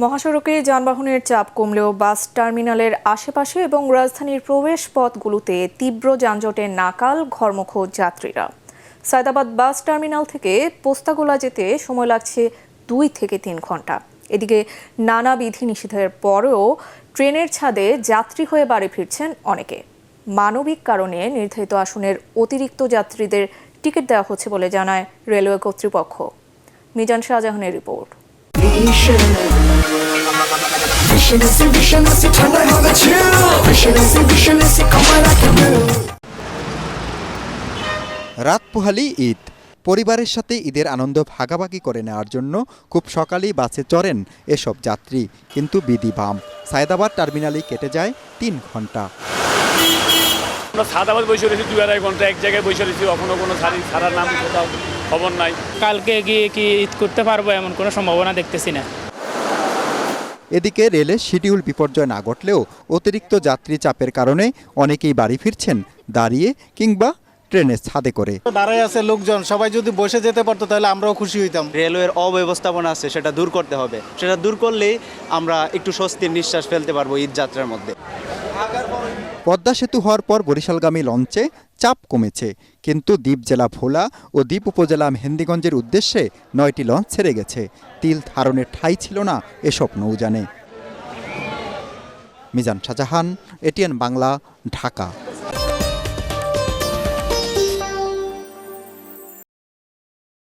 মহাসড়কে যানবাহনের চাপ কমলেও বাস টার্মিনালের আশেপাশে এবং রাজধানীর প্রবেশ পথগুলোতে তীব্র যানজটের নাকাল ঘরমুখো যাত্রীরা। সায়দাবাদ বাস টার্মিনাল থেকে পোস্তাগোলা যেতে সময় লাগছে 2 থেকে 3 ঘন্টা। এদিকে নানা বিধিনিষেধের পরেও ট্রেনের ছাদে যাত্রী হয়ে বাড়ি ফিরছেন অনেকে। মানবিক কারণে নির্ধারিত আসনের অতিরিক্ত যাত্রীদের টিকিট দেওয়া হচ্ছে বলে জানায় রেলওয়ে কর্তৃপক্ষ। মিজান শাহজাহানের রিপোর্ট। রাত পোহালি ঈদ, পরিবারের সাথে ঈদের আনন্দ ভাগাভাগি করে নেওয়ার জন্য খুব সকালেই বাসে চড়েন এসব যাত্রী, কিন্তু বিধি বাম, সায়দাবাদ টার্মিনালেই কেটে যায় 3 ঘন্টা। আমরা সায়দাবাদ বসে রয়েছি 2-2.5 ঘন্টা এক জায়গায় বসে রয়েছি, কখনো কোনো ছাড়ার নাম কোথাও খবর নাই। কালকে গিয়ে কি ঈদ করতে পারবো এমন কোনো সম্ভাবনা দেখতেছি না। এদিকে রেলের শিডিউল বিপর্যয় না ঘটলেও অতিরিক্ত যাত্রী চাপের কারণে অনেকেই বাড়ি ফিরছেন দাঁড়িয়ে কিংবা ট্রেনের ছাদে করে। দাঁড়ায় আছে লোকজন, সবাই যদি বসে যেতে পারতো তাহলে আমরাও খুশি হইতাম। রেলওয়ের অব্যবস্থাপনা আছে, সেটা দূর করতে হবে। সেটা দূর করলেই আমরা একটু স্বস্তির নিঃশ্বাস ফেলতে পারবো ঈদ যাত্রার মধ্যে। পদ্মা সেতু হওয়ার পর বরিশালগামী লঞ্চে চাপ কমেছে, কিন্তু দ্বীপ জেলা ভোলা ও দ্বীপ উপজেলা মেহেন্দিগঞ্জের উদ্দেশ্যে 9টি লঞ্চ ছেড়ে গেছে। তিল ধারণের ঠাঁই ছিল না এসব নৌযানে। মিজান শাহজাহান, এটিএন বাংলা, ঢাকা।